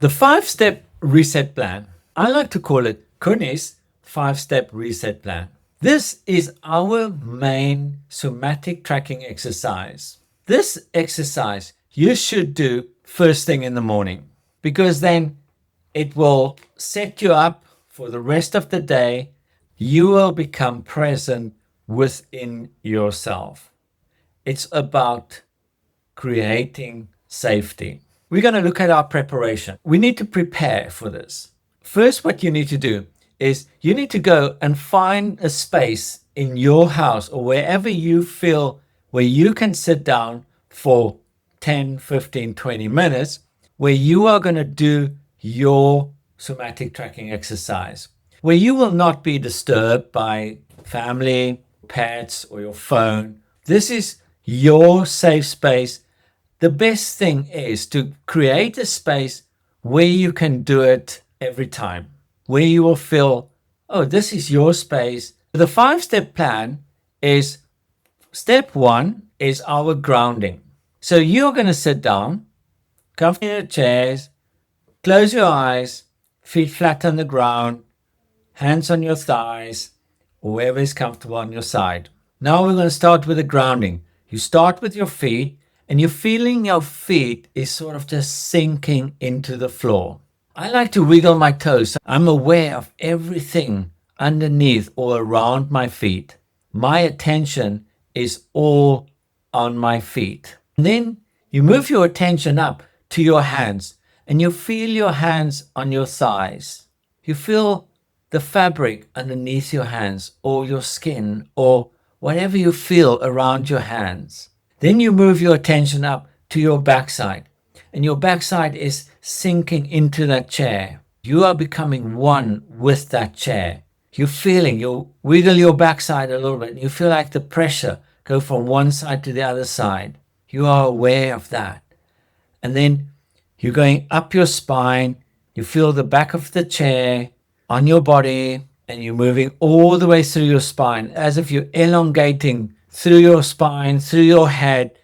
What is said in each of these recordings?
The 5-step reset plan, I like to call it Kuni's 5-step reset plan. This is our main somatic tracking exercise. This exercise you should do first thing in the morning, because then it will set you up for the rest of the day. You will become present within yourself. It's about creating safety. We're going to look at our preparation. We need to prepare for this. First, what you need to do is you need to go and find a space in your house or wherever you feel where you can sit down for 10, 15, 20 minutes where you are going to do your somatic tracking exercise, where you will not be disturbed by family, pets, or your phone. This is your safe space. The best thing is to create a space where you can do it every time, where you will feel, oh, this is your space. The 5-step plan is step 1 is our grounding. So you're going to sit down, comfortably in your chairs, close your eyes, feet flat on the ground, hands on your thighs, or wherever is comfortable on your side. Now we're going to start with the grounding. You start with your feet, and you're feeling your feet is sort of just sinking into the floor. I like to wiggle my toes. I'm aware of everything underneath or around my feet. My attention is all on my feet. And then you move your attention up to your hands, and you feel your hands on your thighs. You feel the fabric underneath your hands, or your skin, or whatever you feel around your hands. Then you move your attention up to your backside, and your backside is sinking into that chair. You are becoming one with that chair. You're feeling, you wiggle your backside a little bit, and you feel like the pressure go from one side to the other side. You are aware of that. And then you're going up your spine. You feel the back of the chair on your body, and you're moving all the way through your spine as if you're elongating through your spine, through your head,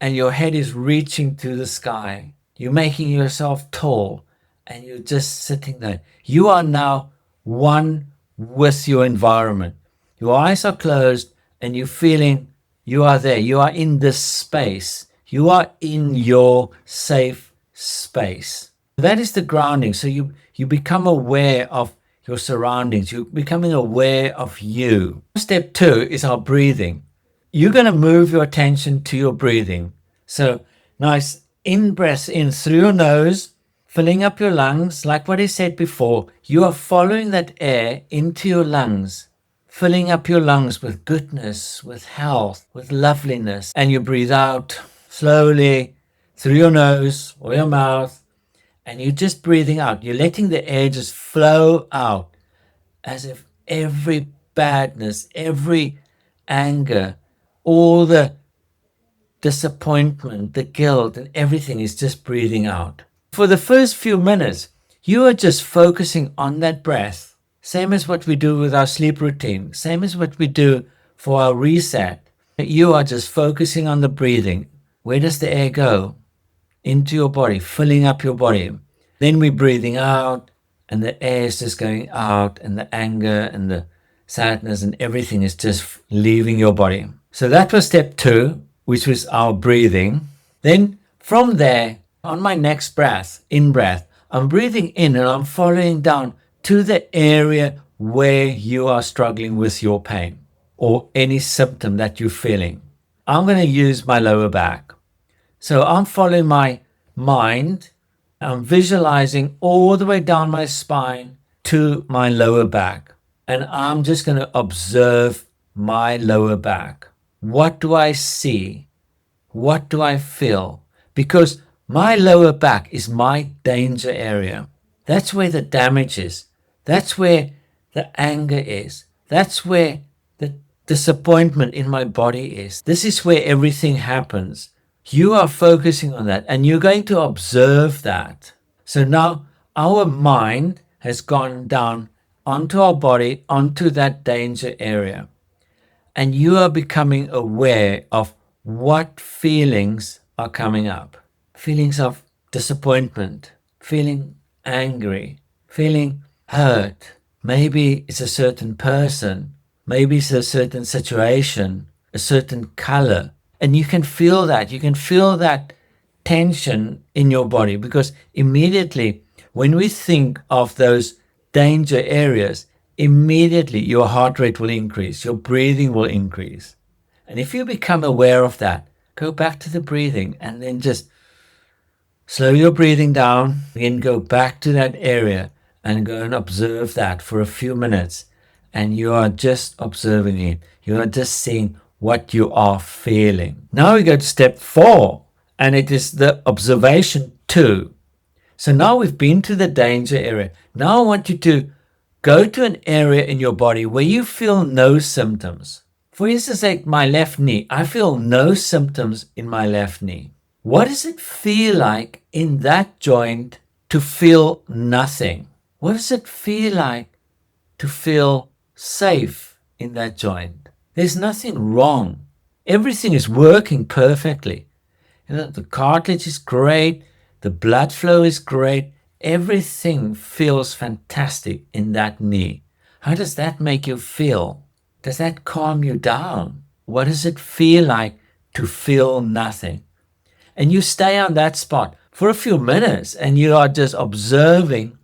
and your head is reaching to the sky. You're making yourself tall, and you're just sitting there. You are now one with your environment. Your eyes are closed, and you're feeling you are there. You are in this space. You are in your safe space. That is the grounding. So you become aware of your surroundings. You're becoming aware of you. Step 2 is our breathing. You're going to move your attention to your breathing. So nice in-breath in through your nose, filling up your lungs. Like what I said before, you are following that air into your lungs, filling up your lungs with goodness, with health, with loveliness. And you breathe out slowly through your nose or your mouth. And you're just breathing out. You're letting the air just flow out as if every badness, every anger, all the disappointment, the guilt, and everything is just breathing out. For the first few minutes, you are just focusing on that breath. Same as what we do with our sleep routine. Same as what we do for our reset. You are just focusing on the breathing. Where does the air go? Into your body, filling up your body. Then we're breathing out, and the air is just going out, and the anger and the sadness and everything is just leaving your body. So that was step 2, which was our breathing. Then from there, on my next breath, in-breath, I'm breathing in and I'm following down to the area where you are struggling with your pain or any symptom that you're feeling. I'm going to use my lower back. So I'm following my mind. I'm visualizing all the way down my spine to my lower back. And I'm just going to observe my lower back. What do I see? What do I feel? Because my lower back is my danger area. That's where the damage is. That's where the anger is. That's where the disappointment in my body is. This is where everything happens. You are focusing on that, and you're going to observe that. So now our mind has gone down onto our body, onto that danger area. And you are becoming aware of what feelings are coming up. Feelings of disappointment, feeling angry, feeling hurt. Maybe it's a certain person, maybe it's a certain situation, a certain color. And you can feel that. You can feel that tension in your body, because immediately when we think of those danger areas, immediately your heart rate will increase, your breathing will increase. And if you become aware of that, go back to the breathing and then just slow your breathing down, then go back to that area and go and observe that for a few minutes. And you are just observing it. You are just seeing what you are feeling. Now we go to step 4, and it is the observation 2. So now we've been to the danger area. Now I want you to go to an area in your body where you feel no symptoms. For instance, like my left knee, I feel no symptoms in my left knee. What does it feel like in that joint to feel nothing? What does it feel like to feel safe in that joint? There's nothing wrong. Everything is working perfectly. The cartilage is great. The blood flow is great. Everything feels fantastic in that knee. How does that make you feel? Does that calm you down? What does it feel like to feel nothing? And you stay on that spot for a few minutes and you are just observing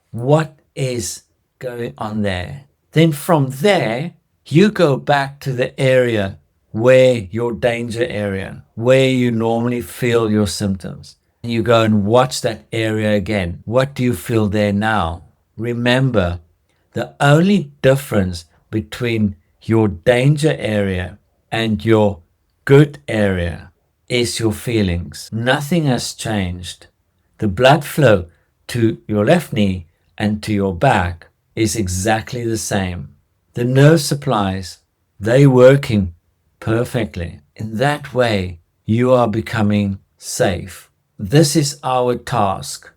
what is going on there. Then from there, you go back to the area where your danger area, where you normally feel your symptoms. You go and watch that area again. What do you feel there now? Remember, the only difference between your danger area and your good area is your feelings. Nothing has changed. The blood flow to your left knee and to your back is exactly the same. The nerve supplies, they're working perfectly. In that way, you are becoming safe. This is our task.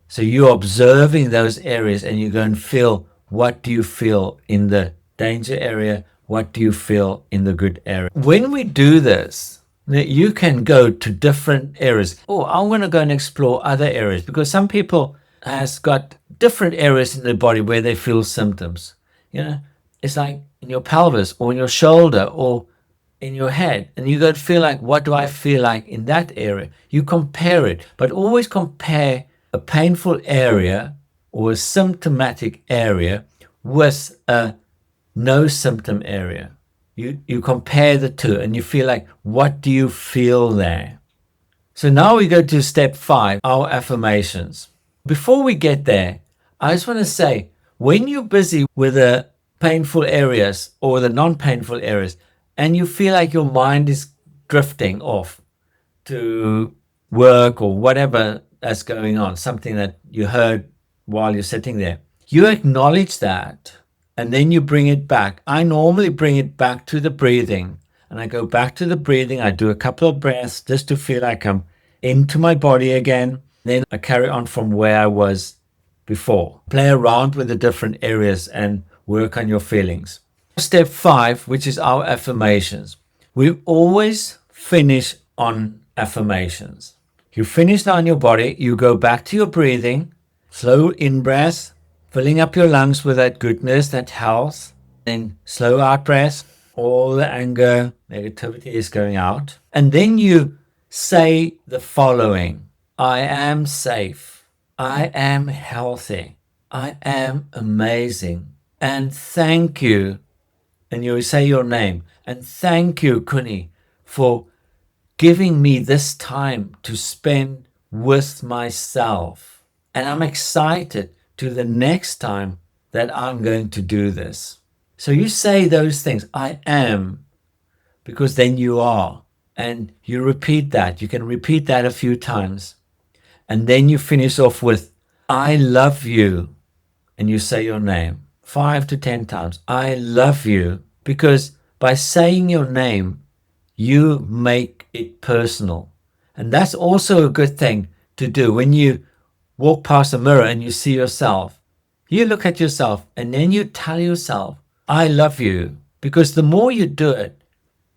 So you're observing those areas and you go and feel, what do you feel in the danger area? What do you feel in the good area? When we do this, you can go to different areas. Oh, I'm going to go and explore other areas, because some people has got different areas in the body where they feel symptoms. It's like in your pelvis or in your shoulder or in your head, and you go and feel like, what do I feel like in that area? You compare it, but always compare a painful area or a symptomatic area with a no symptom area. You compare the two and you feel like, what do you feel there? So now we go to step 5, our affirmations. Before we get there, I just want to say, when you're busy with the painful areas or the non-painful areas, and you feel like your mind is drifting off to work or whatever that's going on, something that you heard while you're sitting there, you acknowledge that. And then you bring it back. I normally bring it back to the breathing. And I go back to the breathing. I do a couple of breaths just to feel like I'm into my body again. Then I carry on from where I was before. Play around with the different areas and work on your feelings. Step 5, which is our affirmations. We always finish on affirmations. You finish on your body. You go back to your breathing. Slow in-breath, filling up your lungs with that goodness, that health. Then slow out breath. All the anger, negativity is going out. And then you say the following: I am safe. I am healthy. I am amazing. And thank you. And you say your name. And thank you, Kuni, for giving me this time to spend with myself. And I'm excited to the next time that I'm going to do this. So you say those things, I am, because then you are. And you repeat that. You can repeat that a few times. And then you finish off with, I love you. And you say your name 5 to 10 times. I love you. Because by saying your name, you make it personal. And that's also a good thing to do. When you walk past a mirror and you see yourself, you look at yourself and then you tell yourself, I love you. Because the more you do it,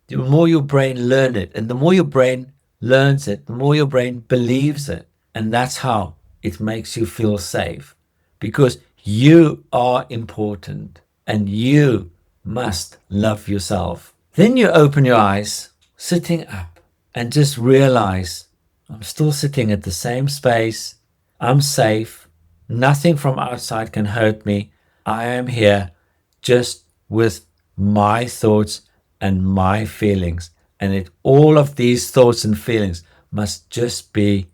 the more your brain learns it. And the more your brain learns it, the more your brain believes it. And that's how it makes you feel safe because you are important and you must love yourself. Then you open your eyes, sitting up, and just realize I'm still sitting at the same space. I'm safe. Nothing from outside can hurt me. I am here just with my thoughts and my feelings. And all of these thoughts and feelings must just be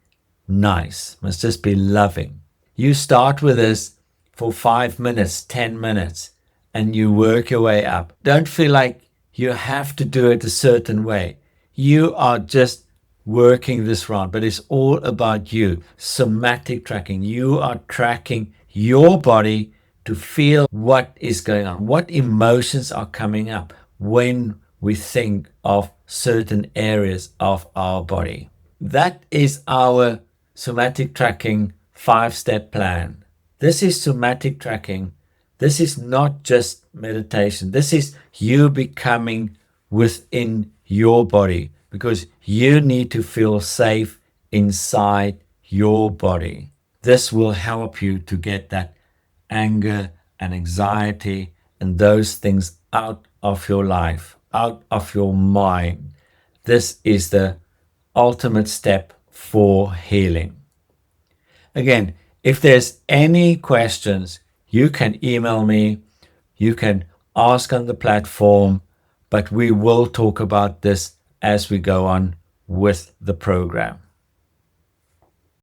nice, must just be loving. You start with this for 5 minutes, 10 minutes, and you work your way up. Don't feel like you have to do it a certain way. You are just working this round, but it's all about you. Somatic tracking. You are tracking your body to feel what is going on, what emotions are coming up when we think of certain areas of our body. That is our somatic tracking 5-step plan. This is somatic tracking. This is not just meditation. This is you becoming within your body because you need to feel safe inside your body. This will help you to get that anger and anxiety and those things out of your life, out of your mind. This is the ultimate step for healing. Again, if there's any questions, you can email me, you can ask on the platform, but we will talk about this as we go on with the program.